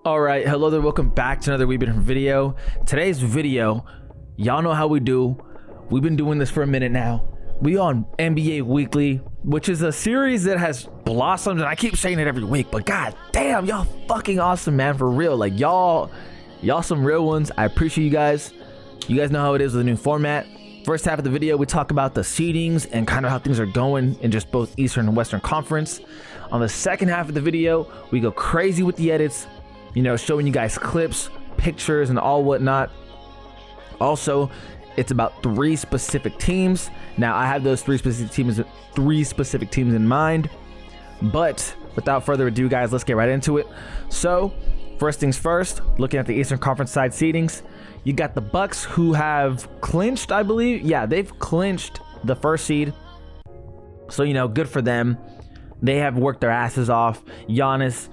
All right, hello there, welcome back to another Wee Bit Different video. Today's video, y'all know how we do. We've been doing this for a minute now. We on NBA Weekly, which is a series that has blossomed, and I keep saying it every week, but god damn, y'all fucking awesome, man, for real. Like y'all some real ones. I appreciate you guys. You guys know how it is with the new format. First half of the video, we talk about the seedings and kind of how things are going in just both Eastern and Western Conference. On the second half of the video, we go crazy with the edits, you know, showing you guys clips, pictures, and all whatnot. Also, it's about three specific teams. Now, I have those three specific teams in mind, but without further ado, guys, let's get right into it. So, first things first, looking at the Eastern Conference side seedings, you got the Bucks, who have clinched, I believe. Yeah, they've clinched the first seed. So, you know, good for them. They have worked their asses off. Giannis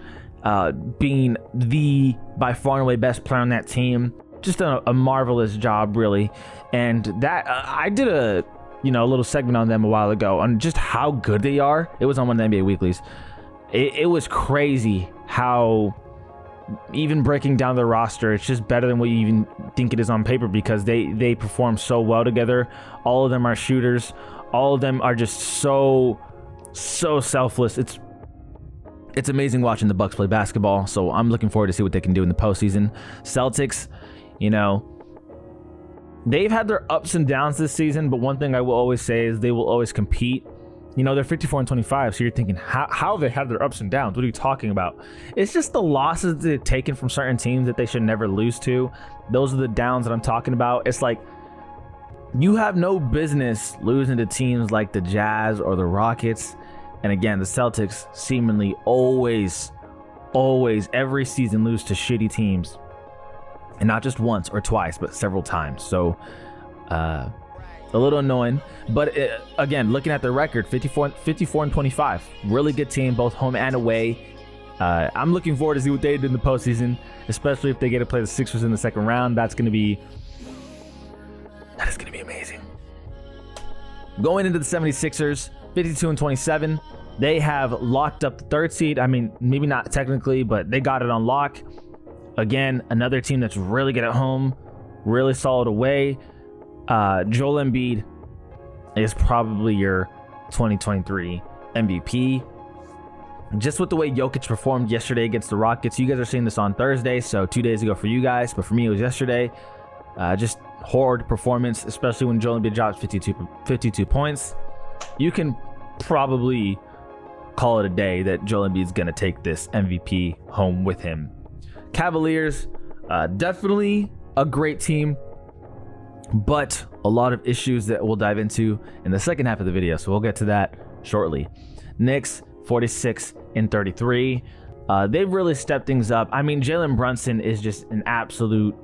being the by far and away best player on that team. Just a marvelous job, really. And that I did a little segment on them a while ago on just how good they are. It was on one of the NBA Weeklies. It was crazy how, even breaking down the roster, it's just better than what you even think it is on paper, because they perform so well together. All of them are shooters. All of them are just so selfless. It's amazing watching the Bucks play basketball, so I'm looking forward to see what they can do in the postseason. Celtics, you know, they've had their ups and downs this season, but one thing I will always say is they will always compete. You know, they're 54-25, so you're thinking, how have they had their ups and downs? What are you talking about? It's just the losses they've taken from certain teams that they should never lose to. Those are the downs that I'm talking about. It's like, you have no business losing to teams like the Jazz or the Rockets. And again, the Celtics seemingly always, every season lose to shitty teams. And not just once or twice, but several times. So, a little annoying. But again, looking at the record, 54-25. Really good team, both home and away. I'm looking forward to see what they do in the postseason, especially if they get to play the Sixers in the second round. That is going to be amazing. Going into the 76ers, 52-27. They have locked up the third seed. I mean, maybe not technically, but they got it on lock. Again, another team that's really good at home, really solid away. Joel Embiid is probably your 2023 MVP. Just with the way Jokic performed yesterday against the Rockets. You guys are seeing this on Thursday, so 2 days ago for you guys, but for me it was yesterday. Just horrid performance, especially when Joel Embiid drops 52 points. You can probably call it a day that Joel Embiid's going to take this MVP home with him. Cavaliers, definitely a great team, but a lot of issues that we'll dive into in the second half of the video, so we'll get to that shortly. Knicks, 46-33. They've really stepped things up. I mean, Jalen Brunson is just an absolute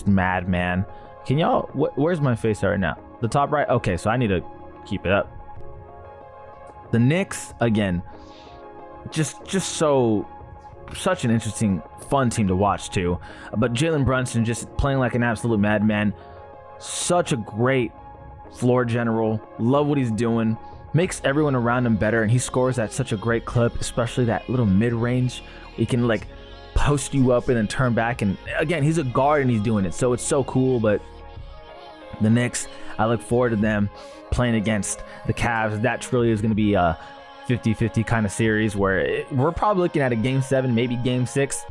madman. Can y'all, where's my face right now? The top right? Okay, so I need to keep it up. The Knicks, again, such an interesting, fun team to watch too. But Jalen Brunson just playing like an absolute madman. Such a great floor general. Love what he's doing. Makes everyone around him better, and he scores at such a great clip, especially that little mid-range. He can like post you up and then turn back. And again, he's a guard and he's doing it, so it's so cool. But the Knicks, I look forward to them playing against the Cavs. That truly is going to be a 50-50 kind of series where we're probably looking at a game 7, maybe game 6.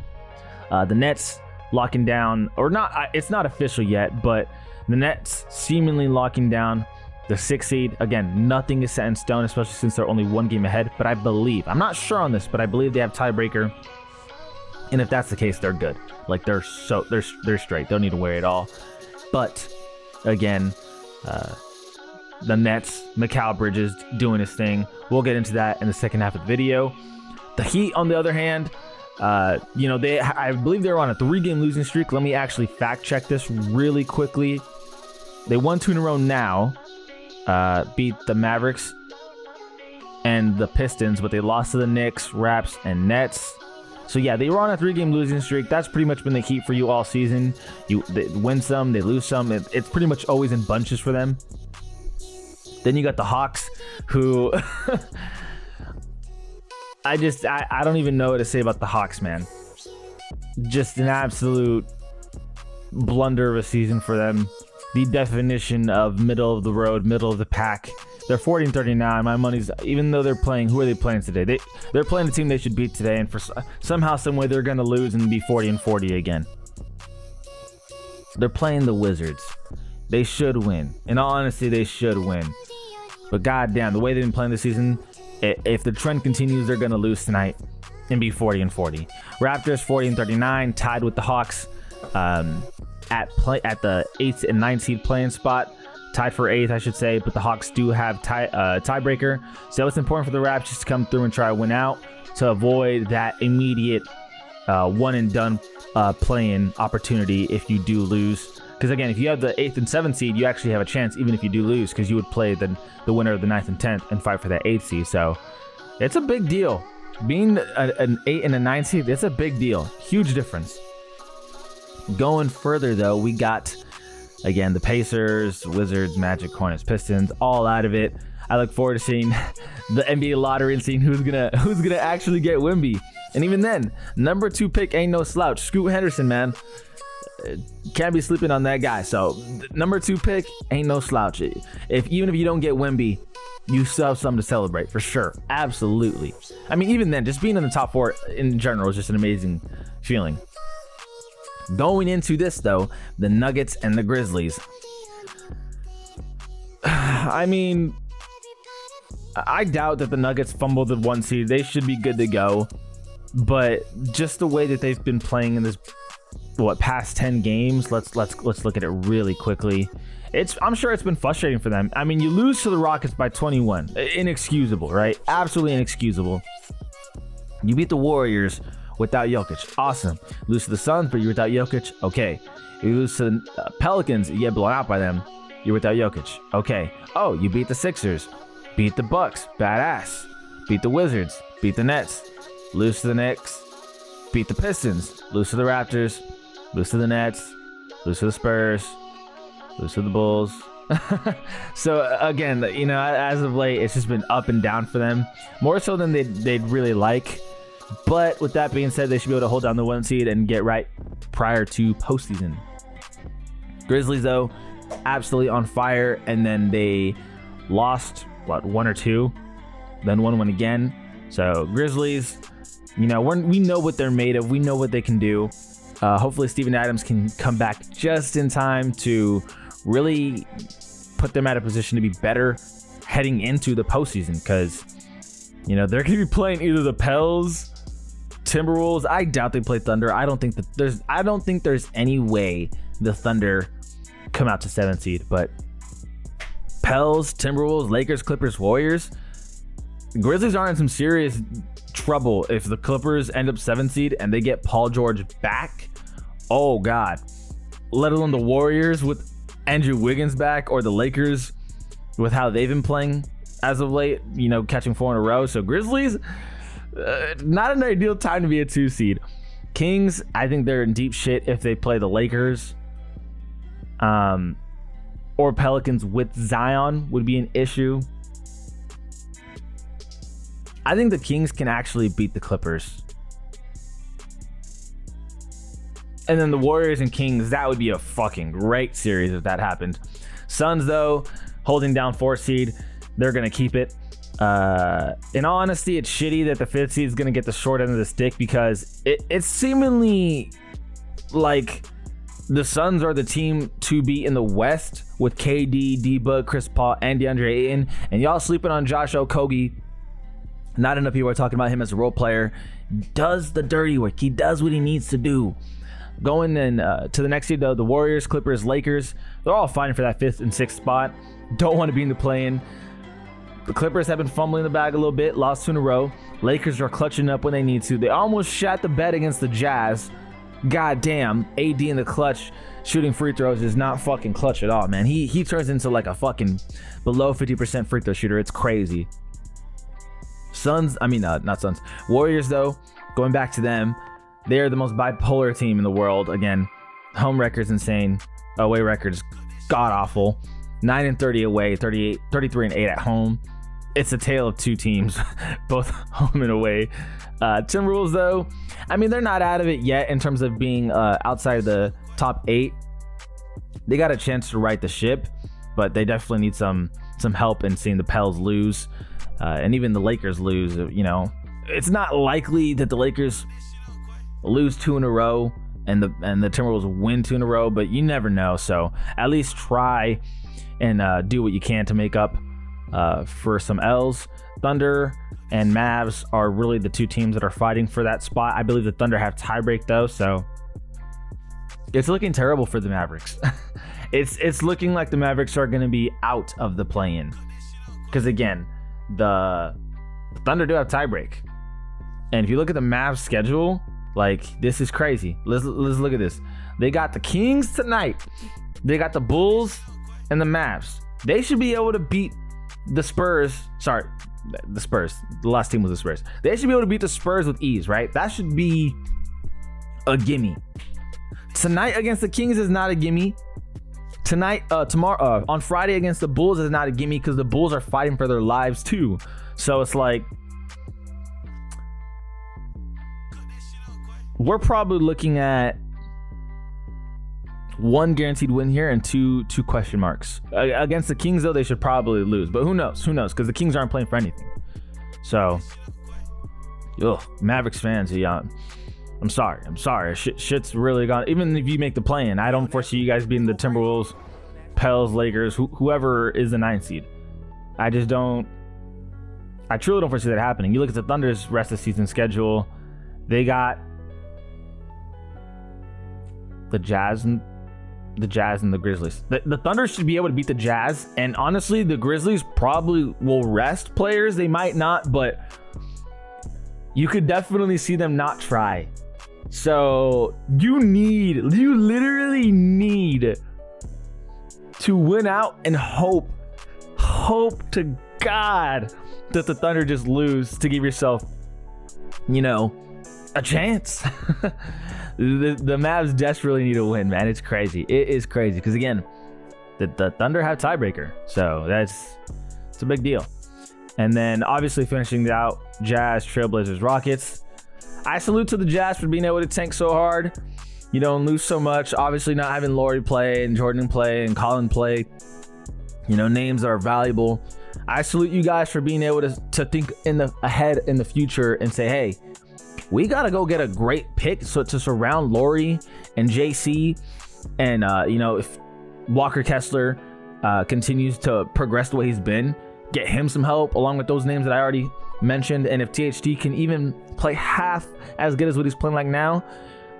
The Nets locking down, or not, it's not official yet, but the Nets seemingly locking down the 6th seed. Again, nothing is set in stone, especially since they're only one game ahead. But I believe, I'm not sure on this, but I believe they have tiebreaker. And if that's the case, they're good. Like they're straight. They don't need to worry at all. But again, the Nets, Mikal Bridges doing his thing. We'll get into that in the second half of the video. The Heat, on the other hand, I believe they're on a 3-game losing streak. Let me actually fact check this really quickly. They won 2 in a row now, beat the Mavericks and the Pistons, but they lost to the Knicks, Raps, and Nets. So yeah, they were on a 3-game losing streak. That's pretty much been the Heat for you all season. They win some, they lose some. It's pretty much always in bunches for them. Then you got the Hawks, who I don't even know what to say about the Hawks, man. just an absolute blunder of a season for them. The definition of middle of the road, middle of the pack. They're 40-39. My money's, even though they're playing, who are they playing today? They're playing the team they should beat today, and for somehow, some way, they're going to lose and be 40-40 again. They're playing the Wizards. They should win. In all honesty, they should win. But goddamn, the way they've been playing this season, if the trend continues, they're going to lose tonight and be 40-40. Raptors 40-39, tied with the Hawks at the 8th and 9th seed playing spot. Tied for 8th, I should say, but the Hawks do have tiebreaker. So it's important for the Raps just to come through and try to win out to avoid that immediate one and done play-in opportunity if you do lose. Because again, if you have the 8th and 7th seed, you actually have a chance even if you do lose, because you would play the winner of the 9th and 10th and fight for that 8th seed. So it's a big deal. Being an 8 and a 9 seed, it's a big deal. Huge difference. Going further though, we got, again, the Pacers, Wizards, Magic, Hornets, Pistons, all out of it. I look forward to seeing the NBA lottery and seeing who's gonna actually get Wemby. And even then, number 2 pick ain't no slouch. Scoot Henderson, man, can't be sleeping on that guy. So number 2 pick ain't no slouch. Even if you don't get Wemby, you still have something to celebrate for sure. Absolutely. I mean, even then, just being in the top 4 in general is just an amazing feeling. Going into this though, the Nuggets and the Grizzlies. I mean, I doubt that the Nuggets fumbled the 1 seed. They should be good to go. But just the way that they've been playing in this past 10 games, let's look at it really quickly. I'm sure it's been frustrating for them. I mean, you lose to the Rockets by 21. Inexcusable, right? Absolutely inexcusable. You beat the Warriors without Jokic. Awesome. Lose to the Suns, but you're without Jokic. Okay. You lose to the Pelicans, you get blown out by them. You're without Jokic. Okay. Oh, you beat the Sixers. Beat the Bucks. Badass. Beat the Wizards. Beat the Nets. Lose to the Knicks. Beat the Pistons. Lose to the Raptors. Lose to the Nets. Lose to the Spurs. Lose to the Bulls. So again, you know, as of late, it's just been up and down for them. More so than they'd really like. But with that being said, they should be able to hold down the 1 seed and get right prior to postseason. Grizzlies, though, absolutely on fire. And then they lost, 1 or 2? Then won one again. So Grizzlies, you know, we know what they're made of. We know what they can do. Hopefully Steven Adams can come back just in time to really put them at a position to be better heading into the postseason. Because, you know, they're going to be playing either the Pels, Timberwolves. I doubt they play Thunder. I don't think there's any way the Thunder come out to 7th seed. But Pels, Timberwolves, Lakers, Clippers, Warriors. Grizzlies are in some serious trouble if the Clippers end up 7th seed and they get Paul George back. Oh God. Let alone the Warriors with Andrew Wiggins back, or the Lakers with how they've been playing as of late, you know, catching 4 in a row. So Grizzlies, not an ideal time to be a 2 seed. Kings, I think they're in deep shit if they play the Lakers. Or Pelicans with Zion would be an issue. I think the Kings can actually beat the Clippers. And then the Warriors and Kings, that would be a fucking great series if that happened. Suns, though, holding down 4th seed. They're going to keep it. In all honesty, it's shitty that the 5th seed is going to get the short end of the stick, because it's seemingly like the Suns are the team to beat in the West with KD, D-Book, Chris Paul, and DeAndre Ayton. And y'all sleeping on Josh Okogie. Not enough people are talking about him as a role player. Does the dirty work. He does what he needs to do. Going in to the next seed, though, the Warriors, Clippers, Lakers, they're all fighting for that 5th and 6th spot. Don't want to be in the play-in. The Clippers have been fumbling the bag a little bit, lost 2 in a row. Lakers are clutching up when they need to. They almost shat the bed against the Jazz. God damn, AD in the clutch shooting free throws is not fucking clutch at all, man. He turns into like a fucking below 50% free throw shooter. It's crazy. Not Suns. Warriors, though, going back to them, they are the most bipolar team in the world. Again, home record's insane. Away record's god awful. 9-30 away, 33-8 at home. it's a tale of two teams, both home and away. Timberwolves, though, I mean, they're not out of it yet in terms of being outside the top 8. They got a chance to right the ship, but they definitely need some help in seeing the Pels lose, and even the Lakers lose. You know, it's not likely that the Lakers lose 2 in a row and the Timberwolves win 2 in a row, but you never know. So at least try and do what you can to make up for some L's. Thunder and Mavs are really the two teams that are fighting for that spot. I believe the Thunder have tiebreak though, so it's looking terrible for the Mavericks. It's looking like the Mavericks are going to be out of the play-in, because again, the Thunder do have tiebreak, and if you look at the Mavs schedule, like, this is crazy. Let's look at this. They got the Kings tonight. They got the Bulls and the Mavs. They should be able to beat the Spurs. Sorry, the Spurs. The last team was the Spurs. They should be able to beat the Spurs with ease, right? That should be a gimme. Tonight against the Kings is not a gimme. Tomorrow, on Friday against the Bulls is not a gimme, because the Bulls are fighting for their lives too. So it's like, we're probably looking at 1 guaranteed win here and two question marks. Against the Kings, though, they should probably lose, but who knows? Because the Kings aren't playing for anything. So, Mavericks fans, yeah, I'm sorry. Shit's really gone. Even if you make the play-in, I don't foresee you guys beating the Timberwolves, Pels, Lakers, whoever is the 9th seed. I truly don't foresee that happening. You look at the Thunder's rest of the season schedule. They got the Jazz and the Grizzlies. The Thunder should be able to beat the Jazz, and honestly, the Grizzlies probably will rest players. They might not, but you could definitely see them not try. So you literally need to win out and hope to God that the Thunder just lose to give yourself, a chance. The Mavs desperately need a win, man. It's crazy. It is crazy because, again, the Thunder have tiebreaker, so it's a big deal. And then obviously finishing out, Jazz, Trailblazers, Rockets. I salute to the Jazz for being able to tank so hard, and lose so much. Obviously not having Laurie play and Jordan play and Colin play, names that are valuable. I salute you guys for being able to think ahead in the future and say, hey, we got to go get a great pick to surround Laurie and JC. And, if Walker Kessler continues to progress the way he's been, get him some help along with those names that I already mentioned. And if THT can even play half as good as what he's playing like now,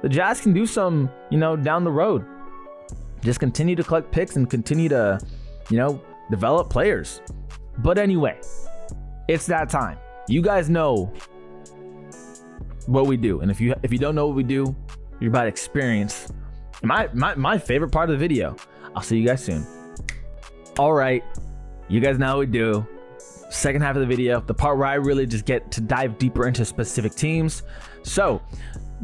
the Jazz can do some, down the road. Just continue to collect picks and continue to, develop players. But anyway, it's that time. You guys know what we do, and if you don't know what we do, you're about to experience my favorite part of the video. I'll see you guys soon. All right, you guys know what we do. Second half of the video, the part where I really just get to dive deeper into specific teams. So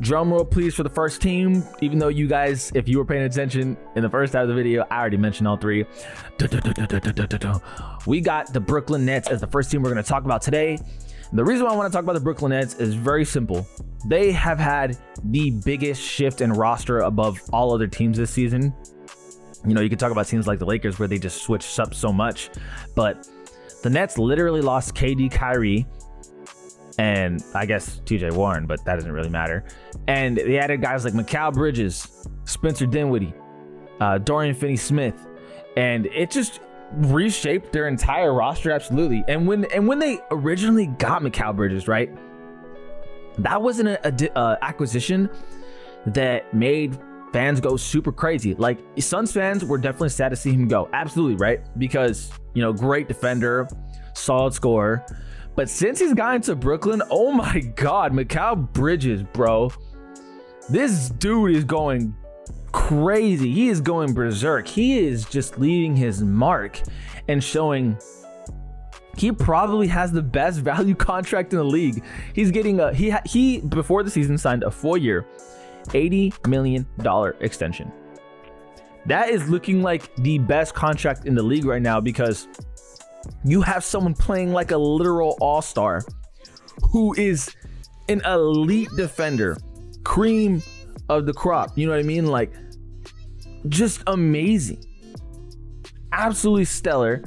drum roll please for the first team, even though you guys, if you were paying attention in the first half of the video, I already mentioned all three. We got the Brooklyn Nets as the first team we're going to talk about today. The reason why I want to talk about the Brooklyn Nets is very simple. They have had the biggest shift in roster above all other teams this season. You can talk about teams like the Lakers where they just switched up so much, but the Nets literally lost KD, Kyrie, and I guess TJ Warren, but that doesn't really matter. And they added guys like Mikal Bridges, Spencer Dinwiddie, Dorian Finney-Smith, and it just reshaped their entire roster absolutely. And when they originally got Mikal Bridges, right, that wasn't an acquisition that made fans go super crazy. Like, Suns fans were definitely sad to see him go, absolutely, right? Because great defender, solid scorer. But since he's gotten to Brooklyn, oh my God, Mikal Bridges, bro, this dude is going crazy. He is going berserk. He is just leaving his mark and showing he probably has the best value contract in the league. He's getting he before the season signed a 4-year, $80 million extension. That is looking like the best contract in the league right now, because You have someone playing like a literal all-star who is an elite defender, cream of the crop. You know what I mean? Like, just amazing, absolutely stellar.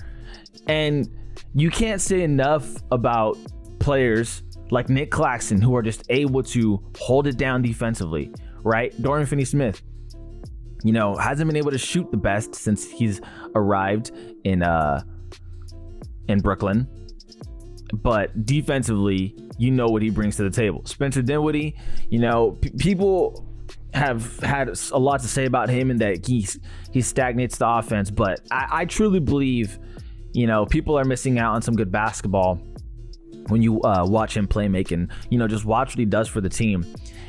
And you can't say enough about players like Nick Claxton who are just able to hold it down defensively, right? Dorian Finney-Smith, you know, hasn't been able to shoot the best since he's arrived in Brooklyn, but defensively, you know what he brings to the table. Spencer Dinwiddie, you know, people have had a lot to say about him and that he stagnates the offense, but I truly believe, you know, people are missing out on some good basketball when you watch him play making. You know, just watch what he does for the team.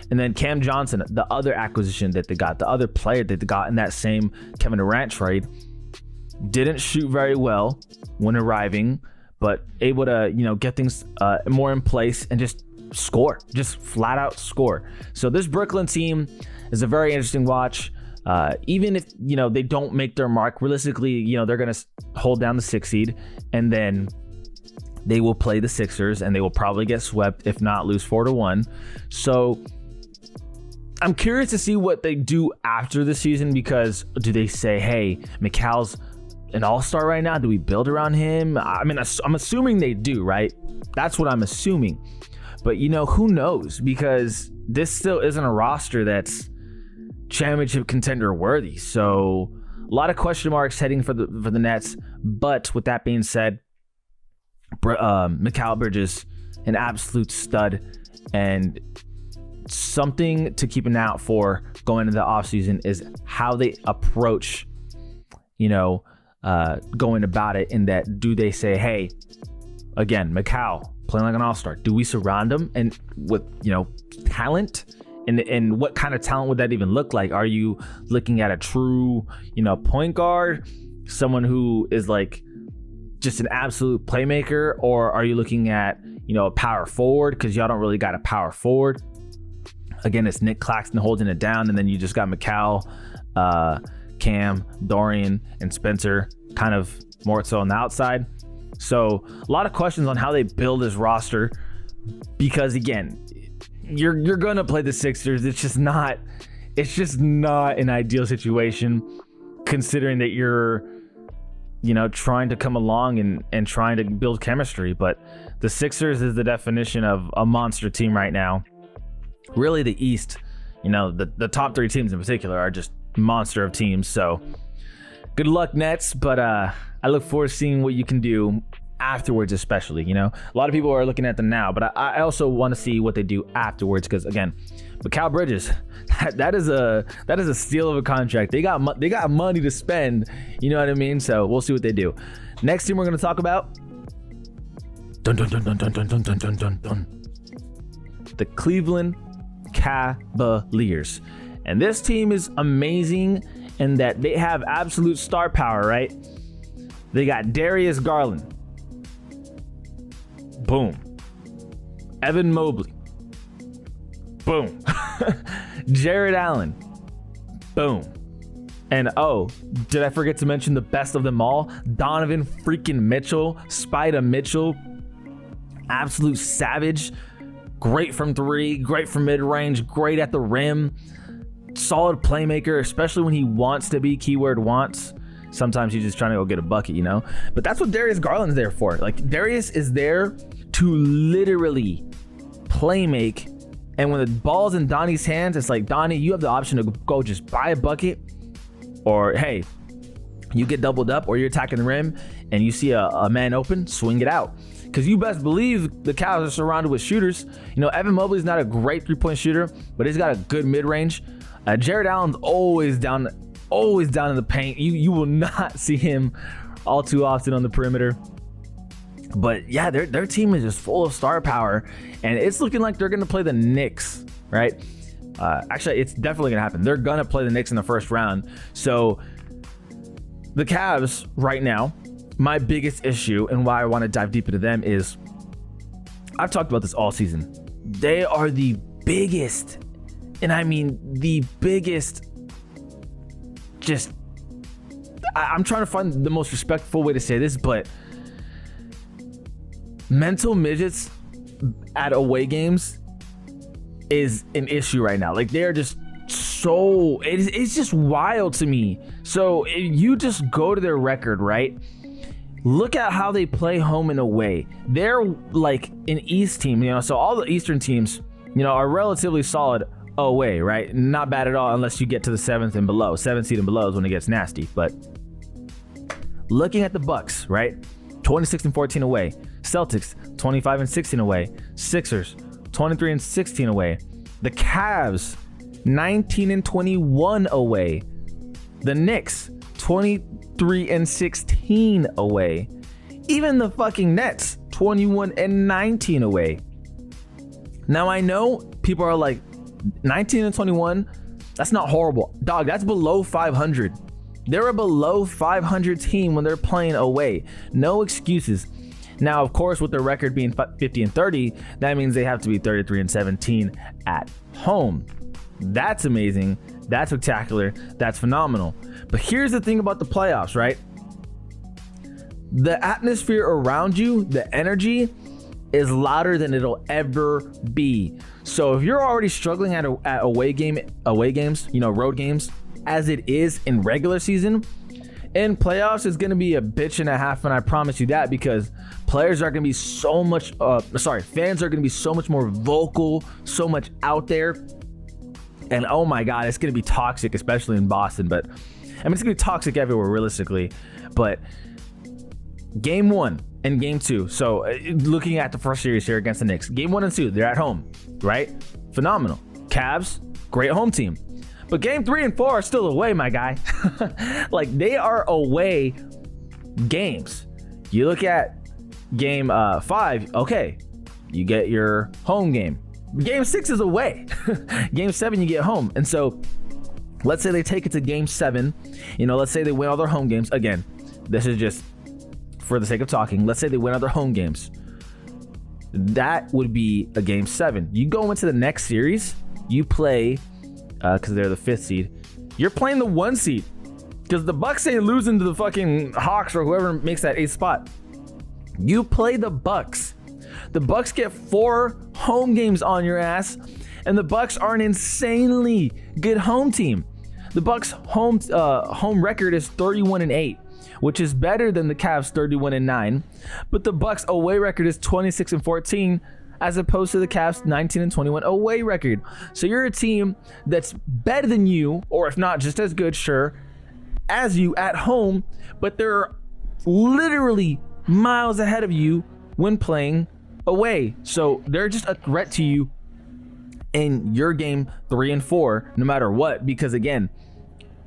And then Cam Johnson, the other acquisition that they got, the other player that they got in that same Kevin Durant trade, didn't shoot very well when arriving, but able to, you know, get things more in place and just score, just flat out score. So this Brooklyn team is a very interesting watch. Even if, you know, they don't make their mark, realistically, you know, they're going to hold down the 6th seed, and then they will play the Sixers and they will probably get swept, if not lose 4-1. So I'm curious to see what they do after the season, because do they say, hey, Mikal's an all-star right now? Do we build around him? I mean, I'm assuming they do, right? That's what I'm assuming. But, you know, who knows? Because this still isn't a roster that's championship contender worthy. So a lot of question marks heading for the Nets. But with that being said, Mikal Bridges, an absolute stud, and something to keep an eye out for going into the offseason is how they approach, you know, going about it, in that, do they say, hey, again, Mikal playing like an all-star, do we surround him and with, you know, talent? And what kind of talent would that even look like? Are you looking at a true, you know, point guard, someone who is like just an absolute playmaker, or are you looking at, you know, a power forward? Because y'all don't really got a power forward. Again, it's Nick Claxton holding it down, and then you just got Mikal, Cam, Dorian, and Spencer kind of more so on the outside. So a lot of questions on how they build this roster, because again, you're gonna play the Sixers. It's just not an ideal situation, considering that you're, you know, trying to come along and trying to build chemistry. But the Sixers is the definition of a monster team right now. Really, the East, you know, the top 3 teams in particular are just monster of teams. So good luck, Nets. But I look forward to seeing what you can do afterwards, especially. You know, a lot of people are looking at them now, but I also want to see what they do afterwards, because again, Mikal Bridges, that is a steal of a contract. They got money to spend, you know what I mean? So we'll see what they do. Next team we're going to talk about, the Cleveland Cavaliers. And this team is amazing in that they have absolute star power, right? They got Darius Garland, boom. Evan Mobley, boom. Jared Allen, boom. And oh, did I forget to mention the best of them all? Donovan freaking Mitchell, Spida Mitchell, absolute savage. Great from 3, great from mid-range, great at the rim. Solid playmaker, especially when he wants to be, keyword wants. Sometimes he's just trying to go get a bucket, you know? But that's what Darius Garland's there for. Like, Darius is there to literally play make. And when the ball's in Donnie's hands, it's like, Donnie, you have the option to go just buy a bucket, or hey, you get doubled up, or you're attacking the rim and you see a man open, swing it out. Because you best believe the Cavs are surrounded with shooters. You know, Evan Mobley's not a great 3-point shooter, but he's got a good mid-range. Jared Allen's always down in the paint. You will not see him all too often on the perimeter. But yeah, their team is just full of star power, and it's looking like they're going to play the Knicks, right? Actually, it's definitely going to happen. They're going to play the Knicks in the first round. So the Cavs right now, my biggest issue and why I want to dive deep into them is, I've talked about this all season. They are the biggest, and I mean the biggest, I'm trying to find the most respectful way to say this, but mental midgets at away games is an issue right now. Like they're just so it's just wild to me. So if you just go to their record, right? Look at how they play home and away. They're like an East team, you know, so all the Eastern teams, you know, are relatively solid away, right? Not bad at all unless you get to the 7th and below. 7th seed and below is when it gets nasty. But looking at the Bucks, right? 26-14 away. Celtics 25-16 away. Sixers 23-16 away. The Cavs 19-21 away. The Knicks 23-16 away. Even the fucking Nets 21-19 away. Now I know people are like 19-21, that's not horrible. Dog, that's below 500. They're a below 500 team when they're playing away. No excuses. Now, of course, with their record being 50-30, that means they have to be 33-17 at home. That's amazing. That's spectacular. That's phenomenal. But here's the thing about the playoffs, right? The atmosphere around you, the energy is louder than it'll ever be. So if you're already struggling at away games, you know, road games, as it is in regular season, in playoffs is going to be a bitch and a half, and I promise you that, because players are going to be so much, fans are going to be so much more vocal, so much out there, and oh my God, it's going to be toxic, especially in Boston. But I mean, it's going to be toxic everywhere, realistically. But game 1 and game 2. So looking at the first series here against the Knicks, game 1 and 2, they're at home, right? Phenomenal. Cavs, great home team. But game 3 and 4 are still away, my guy. Like they are away games. You look at game 5, okay, you get your home game. Game 6 is away. Game 7, you get home. And so let's say they take it to game 7. You know, let's say they win all their home games. Again, this is just for the sake of talking. Let's say they win all their home games. That would be a game 7. You go into the next series, you play, because they're the 5th seed, you're playing the 1 seed, because the Bucks ain't losing to the fucking Hawks or whoever makes that 8th spot. You play the Bucks. The Bucks get 4 home games on your ass, and the Bucks are an insanely good home team. The Bucks home record is 31-8, which is better than the Cavs 31-9, but the Bucks away record is 26-14, as opposed to the Cavs 19-21 away record. So you're a team that's better than you, or if not just as good, sure, as you at home, but they're literally miles ahead of you when playing away. So they're just a threat to you in your game 3 and 4, no matter what, because again,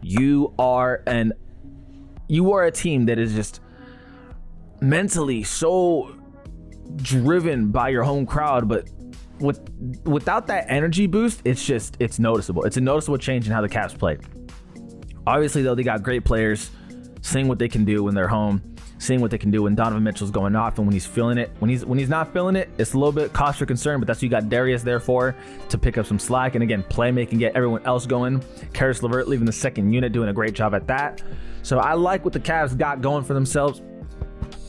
you are a team that is just mentally so driven by your home crowd, but without that energy boost, it's noticeable. It's a noticeable change in how the Cavs play. Obviously, though, they got great players, seeing what they can do when they're home, seeing what they can do when Donovan Mitchell's going off and when he's feeling it. When he's not feeling it, it's a little bit cause for concern, but that's what you got Darius there for, to pick up some slack and again, playmaking, get everyone else going. Caris LeVert leaving the second unit, doing a great job at that. So I like what the Cavs got going for themselves.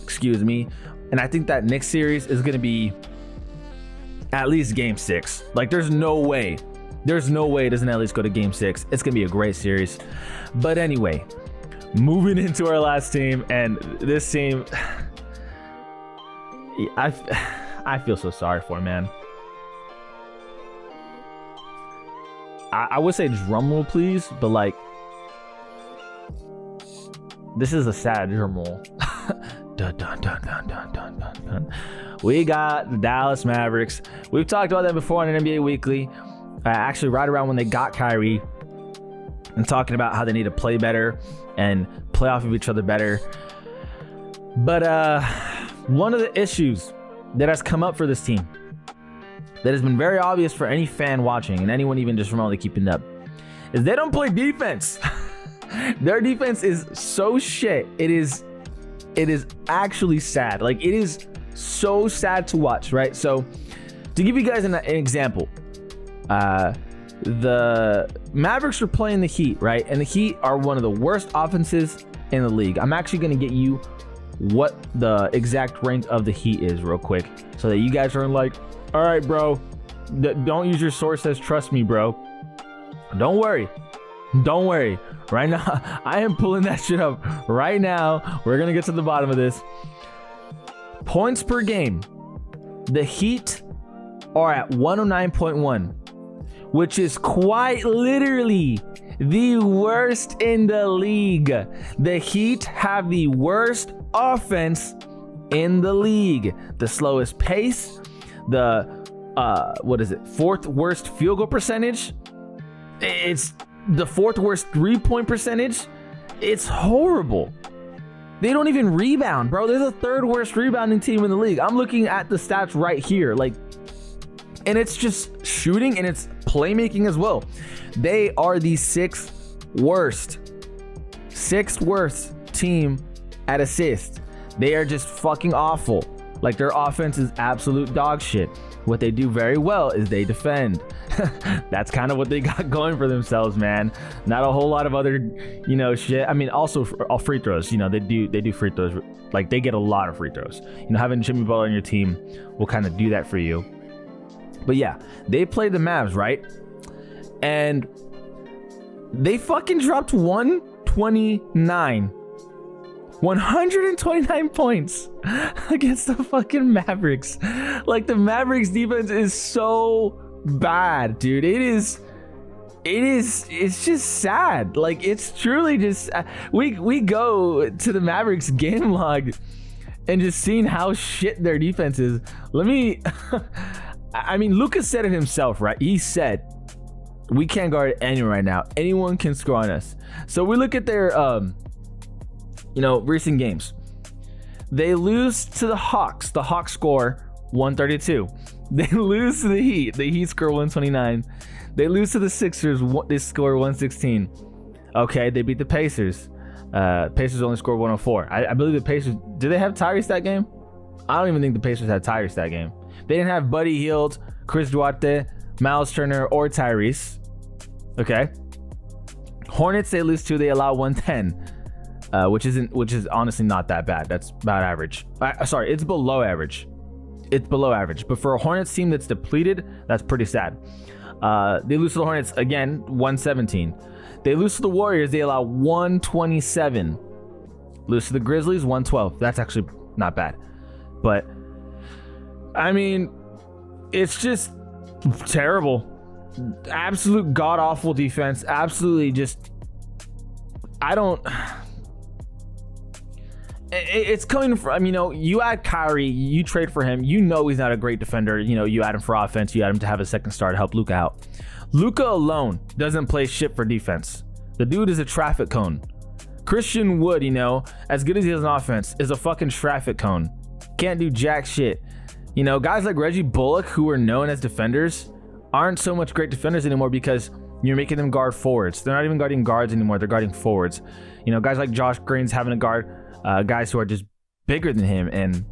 Excuse me. And I think that next series is going to be at least game 6. Like there's no way it doesn't at least go to game 6. It's going to be a great series. But anyway, moving into our last team, and this team, I feel so sorry for, man. I would say drum roll, please, but like, this is a sad drum roll. Dun, dun, dun, dun, dun, dun, dun, dun. We got the Dallas Mavericks. We've talked about that before on an NBA Weekly. Actually, right around when they got Kyrie, and talking about how they need to play better and play off of each other better. But one of the issues that has come up for this team, that has been very obvious for any fan watching and anyone even just remotely keeping up, is they don't play defense. Their defense is so shit. It is actually sad. Like, it is so sad to watch, right? So to give you guys an example, the Mavericks are playing the Heat, right? And the Heat are one of the worst offenses in the league. I'm actually going to get you what the exact rank of the Heat is real quick, so that you guys aren't like, all right, bro, don't use your sources. Trust me, bro. Don't worry. Right now, I am pulling that shit up right now. We're going to get to the bottom of this. Points per game. The Heat are at 109.1, which is quite literally the worst in the league. The Heat have the worst offense in the league. The slowest pace. The fourth worst field goal percentage. It's the fourth worst 3-point percentage. It's horrible. They don't even rebound, bro. They're the third worst rebounding team in the league. I'm looking at the stats right here, and it's just shooting and it's playmaking as well. They are the sixth worst team at assist. They are just fucking awful. Like, their offense is absolute dog shit. What they do very well is they defend. That's kind of what they got going for themselves, man. Not a whole lot of other, shit. I mean, also all free throws. They do free throws. Like, they get a lot of free throws. Having Jimmy Butler on your team will kind of do that for you. But yeah, they played the Mavs, right? And they fucking dropped 129 points against the fucking Mavericks. Like, the Mavericks defense is so bad, dude. It's just sad. Like, it's truly just we go to the Mavericks game log and just seeing how shit their defense is. I mean, Lucas said it himself, right? He said, we can't guard anyone right now. Anyone can score on us. So we look at their recent games. They lose to the Hawks. The Hawks score 132. They lose to the Heat. The Heat score 129. They lose to the Sixers. They score 116. Okay, they beat the Pacers. Pacers only scored 104. I believe the Pacers, did they have Tyrese that game? I don't even think the Pacers had Tyrese that game. They didn't have Buddy Hield, Chris Duarte, Miles Turner, or Tyrese. Okay. Hornets, they lose to. They allow 110. Which is honestly not that bad. That's about average. Sorry, it's below average. But for a Hornets team that's depleted, that's pretty sad. They lose to the Hornets again, 117. They lose to the Warriors. They allow 127. Lose to the Grizzlies, 112. That's actually not bad. But I mean, it's just terrible. Absolute god awful defense. Absolutely just. It's coming from, you add Kyrie, you trade for him, he's not a great defender. You add him for offense, you add him to have a second star to help Luka out. Luka alone doesn't play shit for defense. The dude is a traffic cone. Christian Wood, as good as he is on offense, is a fucking traffic cone. Can't do jack shit. Guys like Reggie Bullock, who are known as defenders, aren't so much great defenders anymore because you're making them guard forwards. They're not even guarding guards anymore, they're guarding forwards. Guys like Josh Green's having to guard guys who are just bigger than him, and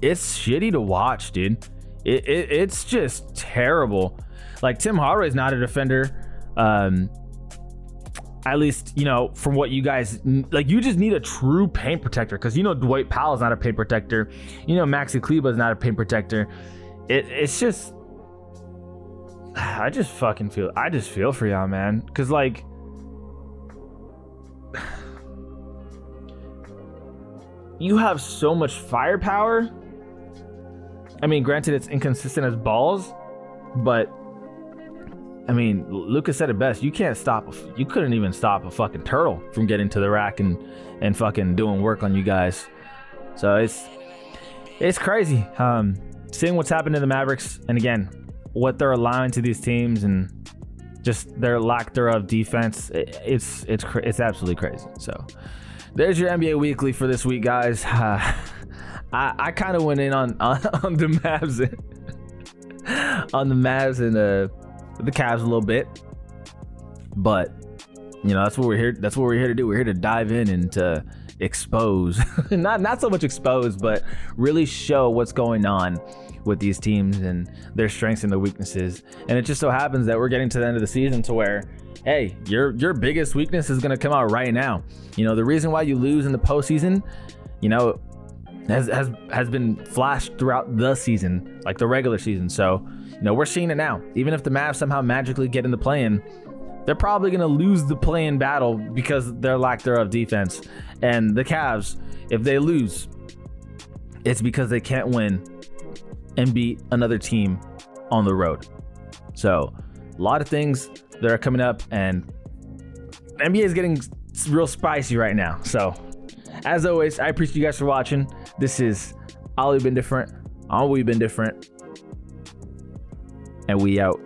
it's shitty to watch, dude. It's just terrible. Like, Tim Hardaway's not a defender. At least, from what you guys like, you just need a true paint protector, because Dwight Powell's not a paint protector. Maxi Kleber's not a paint protector. It's just, I just feel for y'all, man, because like, you have so much firepower. I mean, granted, it's inconsistent as balls, but I mean, Lucas said it best. You couldn't even stop a fucking turtle from getting to the rack and fucking doing work on you guys. So it's crazy. Seeing what's happened to the Mavericks, and again, what they're allowing to these teams, and just their lack thereof defense. It's absolutely crazy. So there's your NBA Weekly for this week, guys. I kind of went in on the Mavs and the Cavs a little bit, but that's what we're here. That's what we're here to do. We're here to dive in and to expose, not so much expose, but really show what's going on with these teams and their strengths and their weaknesses. And it just so happens that we're getting to the end of the season to where, hey, your biggest weakness is going to come out right now. The reason why you lose in the postseason you know, has been flashed throughout the season, like the regular season. So, you know, we're seeing it now. Even if the Mavs somehow magically get in the play-in, they're probably going to lose the play-in battle because their lack thereof defense. And the Cavs, if they lose, it's because they can't win and beat another team on the road. So a lot of things that are coming up, and the NBA is getting real spicy right now. So as always, I appreciate you guys for watching. This is Ollie Been Different on We Been Different, and we out.